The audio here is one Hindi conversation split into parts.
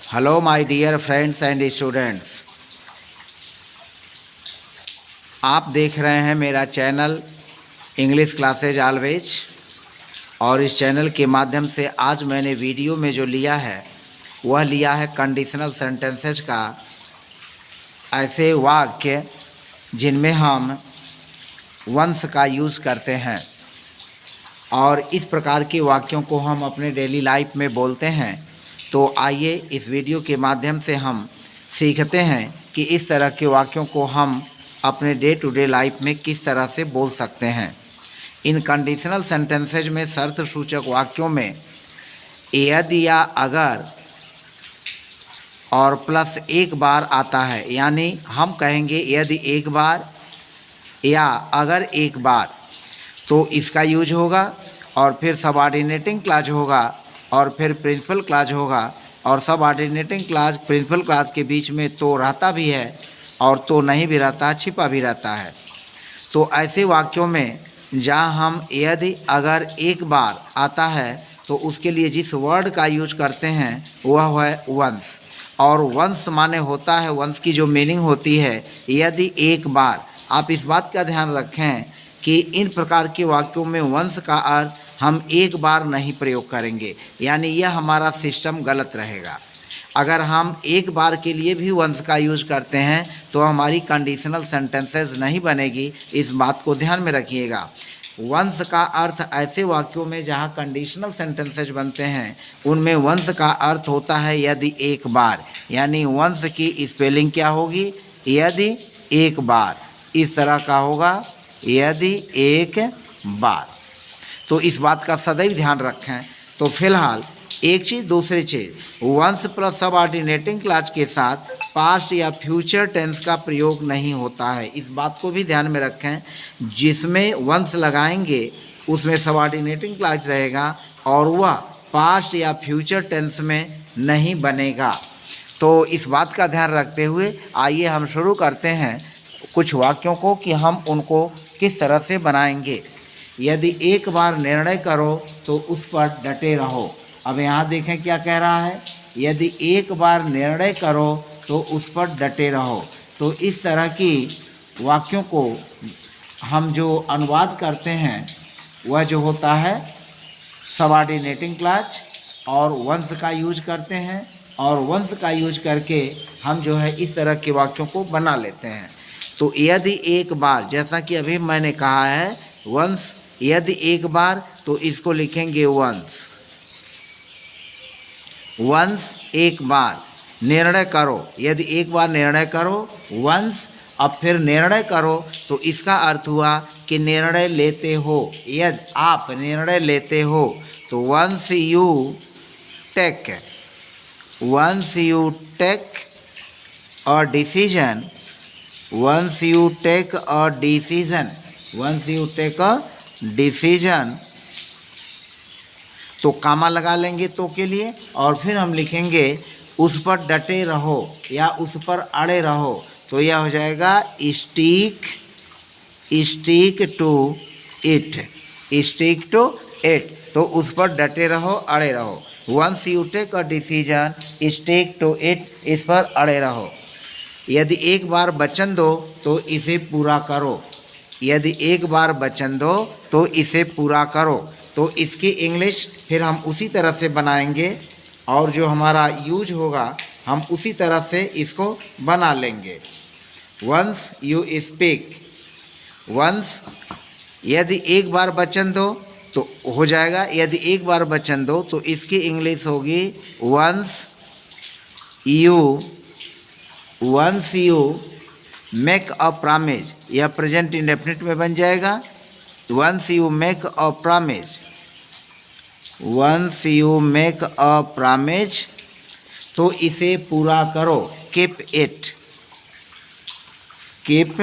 Hello my dear friends and students, आप देख रहे हैं मेरा चैनल इंग्लिश क्लासेज ऑलवेज। और इस चैनल के माध्यम से आज मैंने वीडियो में जो लिया है वह लिया है कंडीशनल सेंटेंसेज का, ऐसे वाक्य जिनमें हम वंस का यूज़ करते हैं और इस प्रकार के वाक्यों को हम अपने डेली लाइफ में बोलते हैं। तो आइए इस वीडियो के माध्यम से हम सीखते हैं कि इस तरह के वाक्यों को हम अपने डे टू डे लाइफ में किस तरह से बोल सकते हैं। इन कंडीशनल सेंटेंसेज में शर्त सूचक वाक्यों में यदि या अगर और प्लस एक बार आता है, यानी हम कहेंगे यदि एक बार या अगर एक बार तो इसका यूज होगा, और फिर सबऑर्डिनेटिंग क्लॉज होगा, और फिर प्रिंसिपल क्लॉज होगा। और सबऑर्डिनेटिंग क्लॉज प्रिंसिपल क्लॉज के बीच में तो रहता भी है और तो नहीं भी रहता, छिपा भी रहता है। तो ऐसे वाक्यों में जहाँ हम यदि अगर एक बार आता है तो उसके लिए जिस वर्ड का यूज करते हैं वह है वंस। और वंस माने होता है, वंस की जो मीनिंग होती है यदि एक बार। आप इस बात का ध्यान रखें कि इन प्रकार के वाक्यों में वंस का अर्थ हम एक बार नहीं प्रयोग करेंगे, यानी यह हमारा सिस्टम गलत रहेगा। अगर हम एक बार के लिए भी वंस का यूज़ करते हैं तो हमारी कंडीशनल सेंटेंसेस नहीं बनेगी, इस बात को ध्यान में रखिएगा। वंस का अर्थ ऐसे वाक्यों में जहाँ कंडीशनल सेंटेंसेस बनते हैं उनमें वंस का अर्थ होता है यदि एक बार, यानी वंस की स्पेलिंग क्या होगी, यदि एक बार, इस तरह का होगा, यदि एक बार। तो इस बात का सदैव ध्यान रखें। तो फिलहाल एक चीज़ दूसरी चीज़, वंस प्लस सबऑर्डिनेटिंग क्लॉज के साथ पास्ट या फ्यूचर टेंस का प्रयोग नहीं होता है, इस बात को भी ध्यान में रखें। जिसमें वंस लगाएंगे उसमें सबऑर्डिनेटिंग क्लॉज रहेगा और वह पास्ट या फ्यूचर टेंस में नहीं बनेगा। तो इस बात का ध्यान रखते हुए आइए हम शुरू करते हैं कुछ वाक्यों को कि हम उनको किस तरह से बनाएंगे। यदि एक बार निर्णय करो तो उस पर डटे रहो। अब यहाँ देखें क्या कह रहा है, यदि एक बार निर्णय करो तो उस पर डटे रहो। तो इस तरह की वाक्यों को हम जो अनुवाद करते हैं वह जो होता है सबऑर्डिनेटिंग क्लॉज और वंस का यूज करते हैं, और वंस का यूज करके हम जो है इस तरह के वाक्यों को बना लेते हैं। तो यदि एक बार, जैसा कि अभी मैंने कहा है वंस, यदि एक बार तो इसको लिखेंगे वंस, वंस एक बार। निर्णय करो, यदि एक बार निर्णय करो वंस। अब फिर निर्णय करो तो इसका अर्थ हुआ कि निर्णय लेते हो, यदि आप निर्णय लेते हो तो once you take, once you take a decision, once you take a decision, once you take a decision. तो कामा लगा लेंगे तो के लिए, और फिर हम लिखेंगे उस पर डटे रहो या उस पर अड़े रहो। तो यह हो जाएगा stick, stick to it, stick to it. तो उस पर डटे रहो, अड़े रहो। Once you take a decision stick to it, इस पर अड़े रहो। यदि एक बार वचन दो तो इसे पूरा करो, यदि एक बार वचन दो तो इसे पूरा करो। तो इसकी इंग्लिश फिर हम उसी तरह से बनाएंगे और जो हमारा यूज होगा हम उसी तरह से इसको बना लेंगे। वंस यू स्पीक, वंस यदि एक बार वचन दो तो हो जाएगा, यदि एक बार वचन दो तो इसकी इंग्लिश होगी once you make a promise, यह प्रेजेंट इंडेफिनिट में बन जाएगा। Once you make a promise, once you make a promise तो इसे पूरा करो, keep it, keep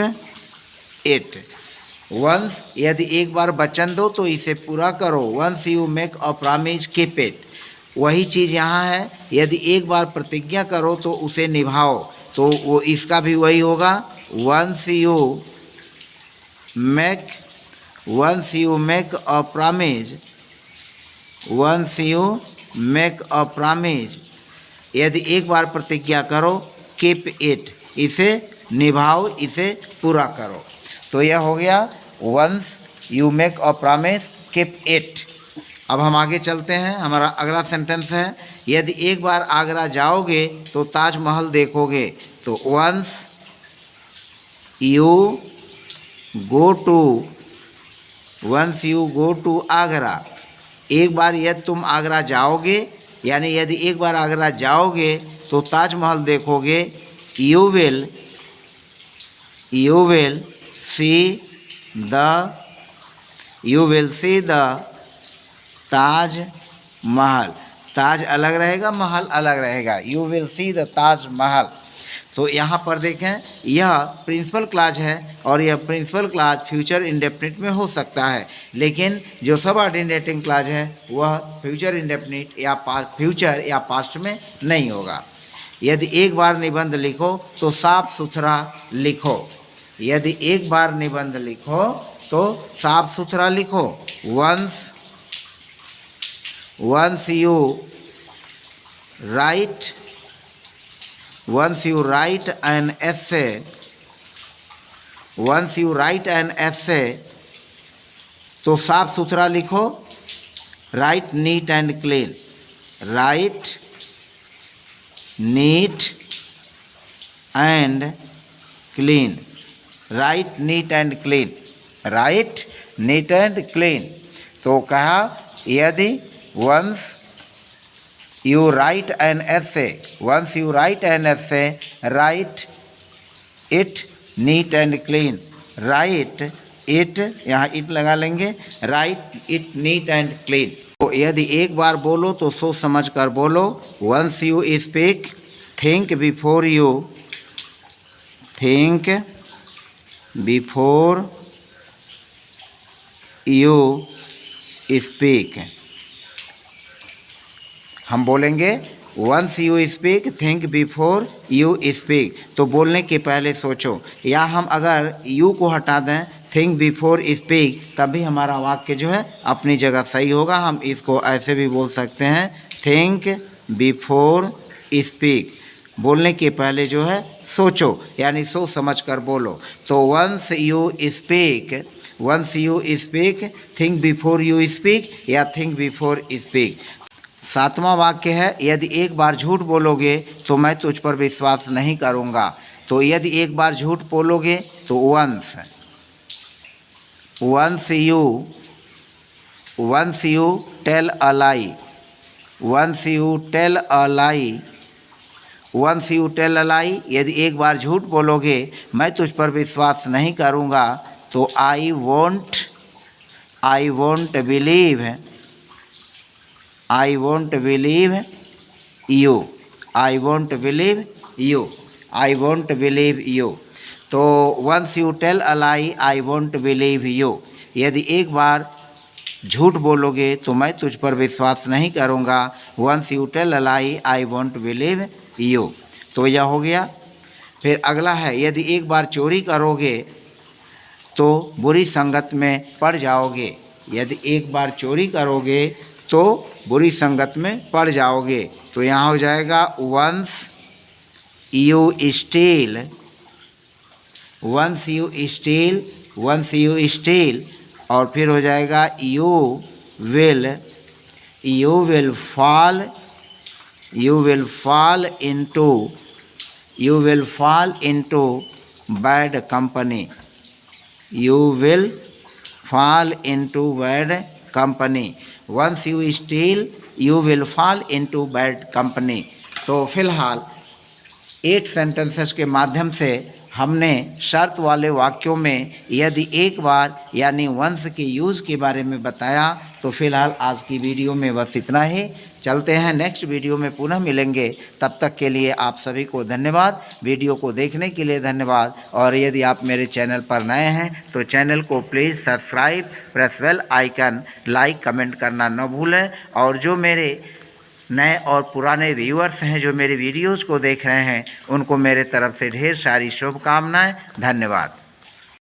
it. Once यदि एक बार वचन दो तो इसे पूरा करो, once you make a promise keep it. वही चीज़ यहाँ है, यदि एक बार प्रतिज्ञा करो तो उसे निभाओ। तो वो इसका भी वही होगा, once you make a promise, once you make a promise यदि एक बार प्रतिज्ञा करो, कीप इट, इसे निभाओ, इसे पूरा करो। तो यह हो गया once you make a promise keep it. अब हम आगे चलते हैं। हमारा अगला सेंटेंस है, यदि एक बार आगरा जाओगे तो ताजमहल देखोगे। तो once you go to Agra, एक बार यदि तुम आगरा जाओगे, यानी यदि एक बार आगरा जाओगे तो ताजमहल देखोगे। You will see the Taj Mahal. Taj अलग रहेगा, महल अलग रहेगा। You will see the Taj Mahal. तो यहाँ पर देखें, यह प्रिंसिपल क्लॉज है और यह प्रिंसिपल क्लॉज फ्यूचर इंडेफिनिट में हो सकता है, लेकिन जो सबऑर्डिनेटिंग क्लॉज है वह फ्यूचर इंडेफिनिट या फ्यूचर या पास्ट में नहीं होगा। यदि एक बार निबंध लिखो तो साफ सुथरा लिखो। यदि एक बार निबंध लिखो तो साफ सुथरा लिखो। once you write an essay, तो साफ सुथरा लिखो। write neat and clean, write neat and clean, write neat and clean, write neat and clean। तो कहा, यदि once you write an essay, write it neat and clean, write it, यहाँ it लगा लेंगे, write it neat and clean। तो यदि एक बार बोलो तो सोच समझ कर बोलो। once you speak, think before you speak। हम बोलेंगे once you speak, think before you speak, तो बोलने के पहले सोचो। या हम अगर you को हटा दें, think before speak, तभी हमारा वाक्य जो है अपनी जगह सही होगा। हम इसको ऐसे भी बोल सकते हैं, think before speak, बोलने के पहले जो है सोचो, यानी सोच समझ कर बोलो। तो once you speak, think before you speak या think before speak। सातवां वाक्य है, यदि एक बार झूठ बोलोगे तो मैं तुझ पर विश्वास नहीं करूँगा। तो यदि एक बार झूठ बोलोगे तो once you tell a lie, यदि एक बार झूठ बोलोगे मैं तुझ पर विश्वास नहीं करूँगा। तो I won't believe you। तो once you tell a lie, I won't believe you, यदि एक बार झूठ बोलोगे तो मैं तुझ पर विश्वास नहीं करूँगा। once you tell a lie, I won't believe you। तो यह हो गया। फिर अगला है, यदि एक बार चोरी करोगे तो बुरी संगत में पड़ जाओगे। यदि एक बार चोरी करोगे तो बुरी संगत में पड़ जाओगे। तो यहाँ हो जाएगा once you steal, और फिर हो जाएगा you will fall into bad company। once you steal, you will fall into bad company। तो फिलहाल 8 सेंटेंसेस के माध्यम से हमने शर्त वाले वाक्यों में यदि एक बार यानी वंस के यूज़ के बारे में बताया। तो फिलहाल आज की वीडियो में बस इतना ही। चलते हैं, नेक्स्ट वीडियो में पुनः मिलेंगे। तब तक के लिए आप सभी को धन्यवाद। वीडियो को देखने के लिए धन्यवाद। और यदि आप मेरे चैनल पर नए हैं तो चैनल को please subscribe, press bell icon, like comment करना न भूलें। और जो मेरे नए और पुराने व्यूअर्स हैं जो मेरी वीडियोज़ को देख रहे हैं, उनको मेरे तरफ से ढेर सारी शुभकामनाएं। धन्यवाद।